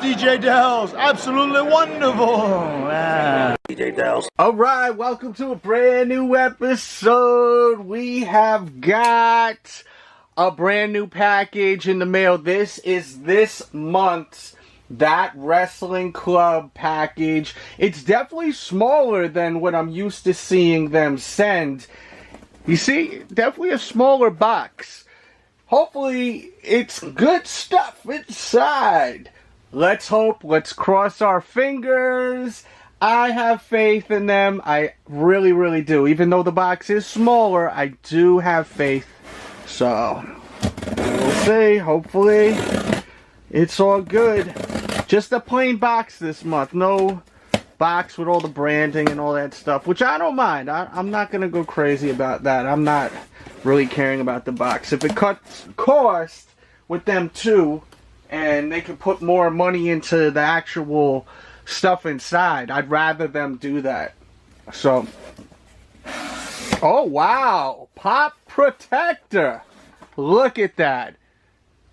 DJ Delz. Absolutely wonderful. DJ Delz. Alright, welcome to a brand new episode. We have got a brand new package in the mail. This is this month's That Wrestling Club package. It's definitely smaller than what I'm used to seeing them send. You see, definitely a smaller box. Hopefully, it's good stuff inside. Let's hope, let's cross our fingers. I have faith in them. I really, really do. Even though the box is smaller, I do have faith. So, we'll see. Hopefully, it's all good. Just a plain box this month. No box with all the branding and all that stuff, which I don't mind. I'm not going to go crazy about that. I'm not really caring about the box. If it cuts cost with them too, and they can put more money into the actual stuff inside, I'd rather them do that. So, oh wow, Pop Protector. Look at that.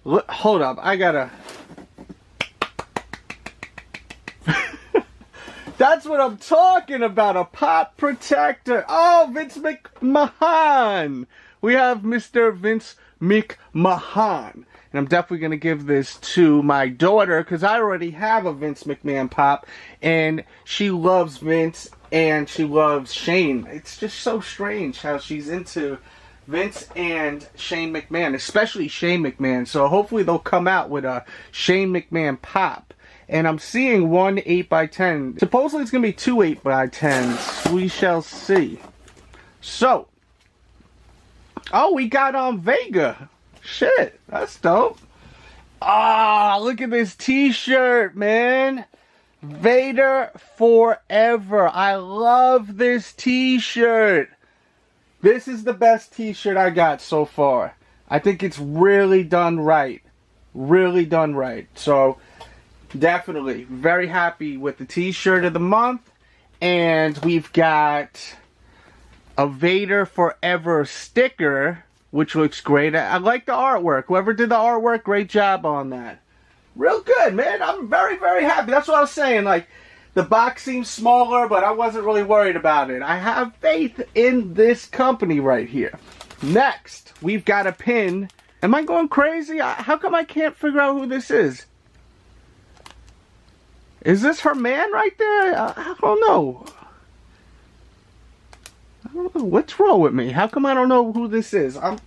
Look, hold up, I gotta... That's what I'm talking about, a Pop Protector. Oh, Vince McMahon. We have Mr. Vince McMahon. And I'm definitely going to give this to my daughter because I already have a Vince McMahon Pop. And she loves Vince and she loves Shane. It's just so strange how she's into Vince and Shane McMahon, especially Shane McMahon. So hopefully they'll come out with a Shane McMahon Pop. And I'm seeing one 8x10. Supposedly it's going to be two 8x10s. We shall see. So. Oh, we got Vega. Shit, that's dope. Ah, look at this t-shirt, man. Vader Forever. I love this t-shirt. This is the best t-shirt I got so far. I think it's really done right. Really done right. So... definitely very happy with the t-shirt of the month. And we've got a Vader Forever sticker, which looks great. I like the artwork. Whoever did the artwork, great job on that. Real good, man. I'm very, very happy. That's what I was saying. Like, the box seems smaller, but I wasn't really worried about it. I have faith in this company right here. Next, we've got a pin. Am I going crazy? How come I can't figure out who this is? Is this her man right there? I don't know. I don't know. What's wrong with me? How come I don't know who this is? I'm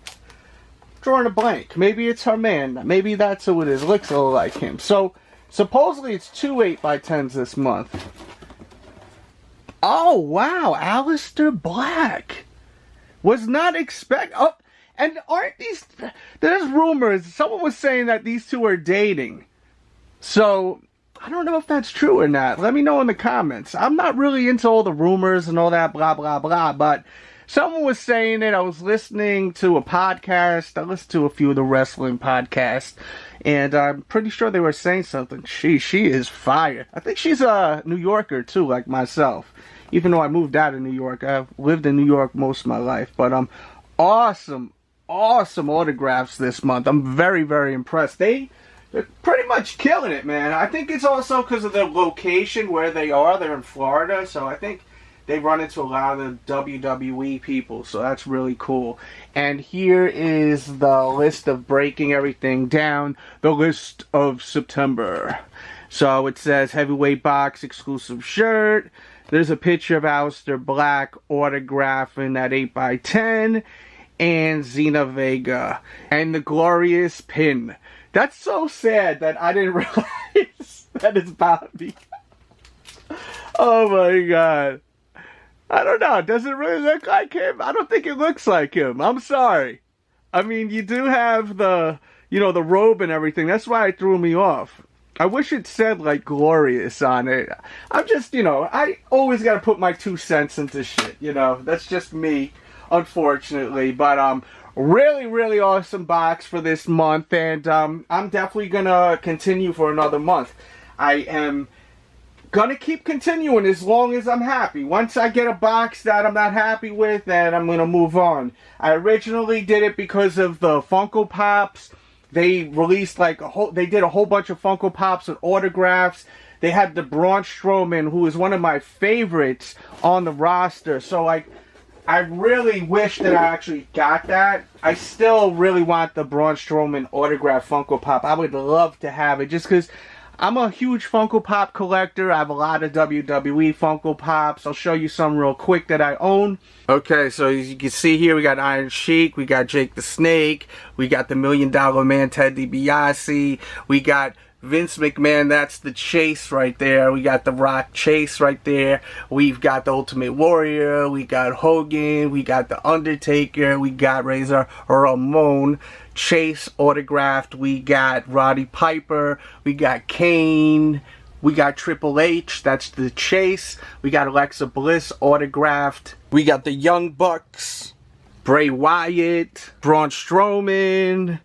drawing a blank. Maybe it's her man. Maybe that's who it is. Looks a little like him. So, supposedly it's two 8x10s this month. Oh, wow. Aleister Black. Was not expect. Oh, and aren't these... there's rumors. Someone was saying that these two are dating. So... I don't know if that's true or not. Let me know in the comments. I'm not really into all the rumors and all that blah, blah, blah. But someone was saying it. I was listening to a podcast. I listened to a few of the wrestling podcasts. And I'm pretty sure they were saying something. She is fire. I think she's a New Yorker too, like myself. Even though I moved out of New York. I've lived in New York most of my life. But awesome autographs this month. I'm very, very impressed. They're pretty much killing it, man. I think it's also because of the location where they are. They're in Florida, so I think they run into a lot of the WWE people, so that's really cool. And here is the list of breaking everything down. The list of September. So it says heavyweight box exclusive shirt. There's a picture of Aleister Black autographing that 8x10. And Zelina Vega. And the glorious pin. That's so sad that I didn't realize that it's Bobby. Oh my god. I don't know. Does it really look like him? I don't think it looks like him. I'm sorry. I mean, you do have the, the robe and everything. That's why it threw me off. I wish it said, like, glorious on it. I'm just, I always got to put my 2 cents into shit, That's just me, unfortunately. But, really, really awesome box for this month, and I'm definitely going to continue for another month. I am going to keep continuing as long as I'm happy. Once I get a box that I'm not happy with, then I'm going to move on. I originally did it because of the Funko Pops, They released like they did a whole bunch of Funko Pops and autographs. They had the Braun Strowman, who is one of my favorites on the roster. So like, I really wish that I actually got that. I still really want the Braun Strowman autograph Funko Pop. I would love to have it just because I'm a huge Funko Pop collector. I have a lot of WWE Funko Pops. I'll show you some real quick that I own. Okay, so as you can see here, we got Iron Sheik, we got Jake the Snake, we got the $1 Million Man Ted DiBiase, we got Vince McMahon, that's the Chase right there. We got the Rock Chase right there. We've got the Ultimate Warrior. We got Hogan. We got the Undertaker. We got Razor Ramon Chase autographed. We got Roddy Piper. We got Kane. We got Triple H. That's the Chase. We got Alexa Bliss autographed. We got the Young Bucks. Bray Wyatt. Braun Strowman.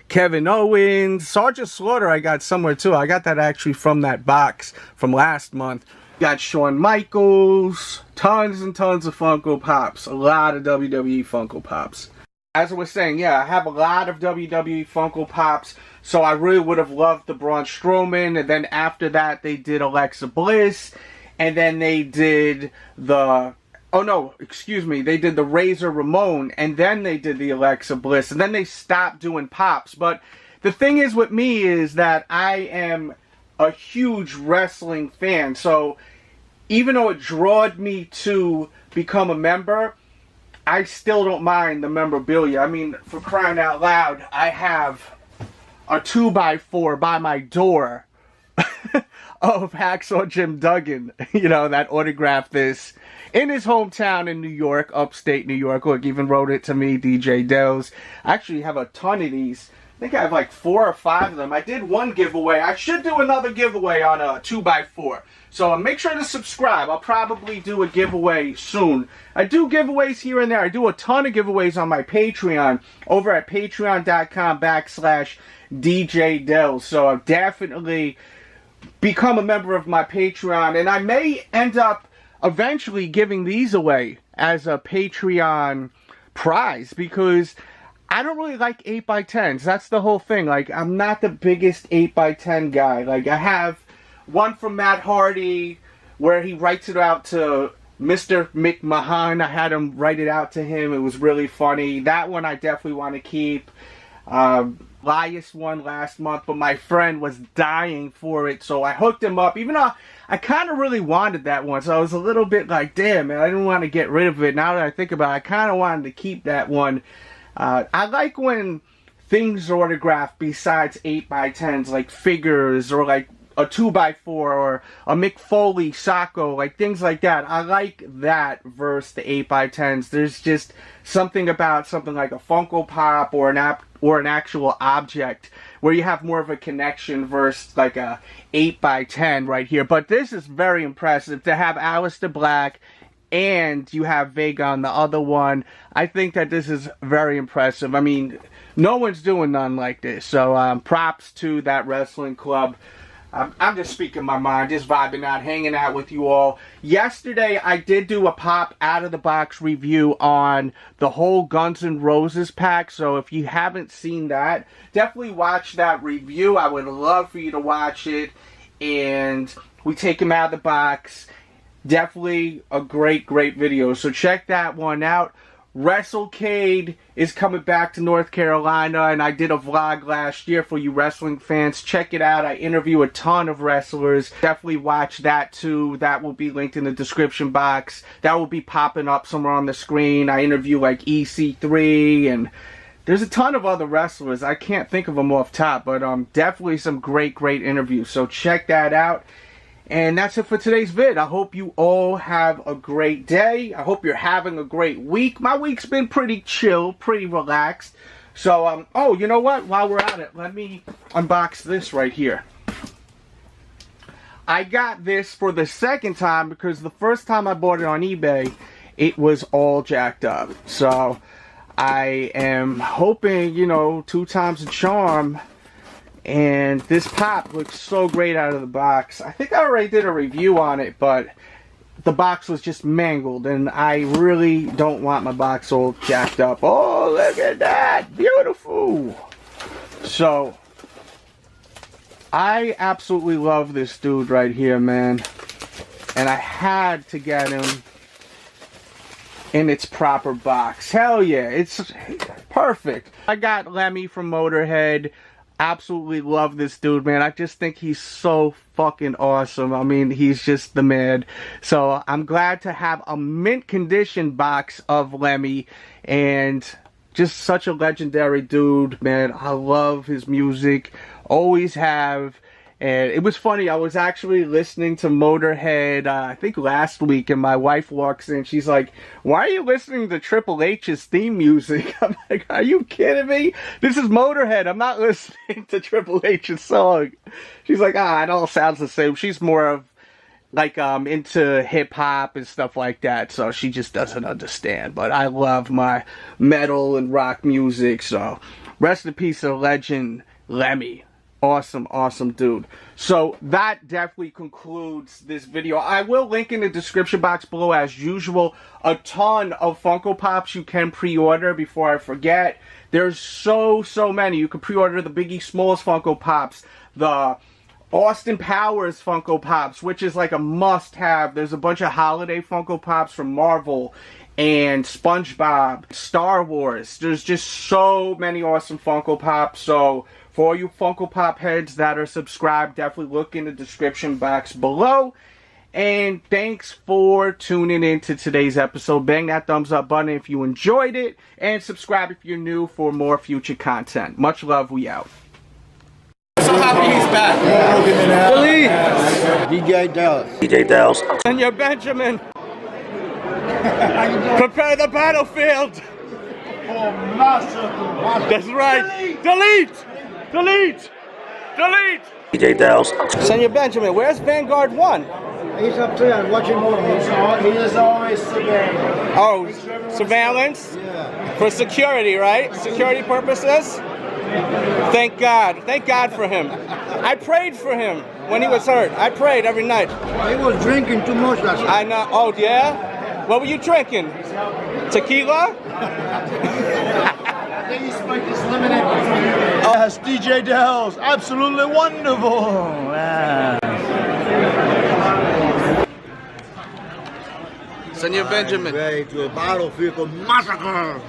Kevin Owens, Sergeant Slaughter I got somewhere too. I got that actually from that box from last month. Got Shawn Michaels, tons and tons of Funko Pops, a lot of WWE Funko Pops. As I was saying, yeah, I have a lot of WWE Funko Pops, so I really would have loved the Braun Strowman, and then after that they did Alexa Bliss, and then they did the... Oh no, excuse me, they did the Razor Ramon, and then they did the Alexa Bliss, and then they stopped doing Pops. But the thing is with me is that I am a huge wrestling fan, so even though it drawed me to become a member, I still don't mind the memorabilia. I mean, for crying out loud, I have a 2x4 by my door of Hacksaw Jim Duggan, you know, that autographed this in his hometown in New York, upstate New York. Look, even wrote it to me, DJ Delz. I actually have a ton of these. I think I have like 4 or 5 of them. I did one giveaway. I should do another giveaway on a 2x4. So make sure to subscribe. I'll probably do a giveaway soon. I do giveaways here and there. I do a ton of giveaways on my Patreon over at patreon.com/DJ Delz. So definitely become a member of my Patreon. And I may end up eventually giving these away as a Patreon prize because I don't really like 8x10s. That's the whole thing. Like, I'm not the biggest 8x10 guy. Like, I have one from Matt Hardy where he writes it out to Mr. McMahon. I had him write it out to him. It was really funny. That one I definitely want to keep. Elias won last month, but my friend was dying for it, so I hooked him up. Even though I kind of really wanted that one, so I was a little bit like, damn, man, I didn't want to get rid of it. Now that I think about it, I kind of wanted to keep that one. I like when things are autographed besides 8x10s, like figures or like a 2x4 or a Mick Foley Sacco, like things like that. I like that versus the 8x10s. There's just something about something like a Funko Pop or an actual object where you have more of a connection versus like a 8x10 right here. But this is very impressive to have Aleister Black and you have Vega on the other one. I think that this is very impressive. I mean, no one's doing none like this. So props to that wrestling club. I'm just speaking my mind, just vibing out, hanging out with you all. Yesterday, I did do a pop out-of-the-box review on the whole Guns N' Roses pack. So if you haven't seen that, definitely watch that review. I would love for you to watch it. And we take them out of the box. Definitely a great, great video. So check that one out. WrestleCade is coming back to North Carolina, and I did a vlog last year for you wrestling fans. Check it out. I interview a ton of wrestlers. Definitely watch that too. That will be linked in the description box. That will be popping up somewhere on the screen. I interview like EC3, and there's a ton of other wrestlers. I can't think of them off top, but definitely some great, great interviews. So check that out. And that's it for today's vid. I hope you all have a great day. I hope you're having a great week. My week's been pretty chill, pretty relaxed. So, oh, you know what? While we're at it, let me unbox this right here. I got this for the second time because the first time I bought it on eBay, it was all jacked up. So, I am hoping, you know, 2 times a charm. And this pop looks so great out of the box. I think I already did a review on it, but the box was just mangled, and I really don't want my box all jacked up. Oh, look at that! Beautiful! So, I absolutely love this dude right here, man. And I had to get him in its proper box. Hell yeah, it's perfect. I got Lemmy from Motorhead. Absolutely love this dude, man. I just think he's so fucking awesome. I mean, he's just the man. So I'm glad to have a mint condition box of Lemmy, and just such a legendary dude, man. I love his music, always have. And it was funny, I was actually listening to Motorhead, I think last week, and my wife walks in, she's like, why are you listening to Triple H's theme music? I'm like, are you kidding me? This is Motorhead, I'm not listening to Triple H's song. She's like, it all sounds the same. She's more of, like, into hip-hop and stuff like that, so she just doesn't understand. But I love my metal and rock music, so rest in peace, a legend, Lemmy. Awesome, awesome dude. So that definitely concludes this video. I will link in the description box below, as usual, a ton of Funko Pops you can pre-order before I forget. There's so many. You can pre-order the Biggie Smalls Funko Pops, the Austin Powers Funko Pops, which is like a must-have. There's a bunch of holiday Funko Pops from Marvel and SpongeBob, Star Wars. There's just so many awesome Funko Pops. So for all you Funko Pop heads that are subscribed, definitely look in the description box below. And thanks for tuning in to today's episode. Bang that thumbs up button if you enjoyed it, and subscribe if you're new for more future content. Much love, we out. So happy he's back. Delete. DJ Delz. DJ Delz. And your Benjamin. Prepare the battlefield. That's right. Delete. Delete. Delete. DJ Delz. Senor Benjamin, where's Vanguard 1? He's up there watching more. He is always surveilling. Oh, surveillance? Yeah. For security, right? Security purposes? Thank God. Thank God for him. I prayed for him when he was hurt. I prayed every night. He was drinking too much last night. I know. Oh, yeah? What were you drinking? Tequila? I think he spiked his lemonade. Yes, DJ Delz. Absolutely wonderful. Senor Benjamin. Ready to a battlefield massacre.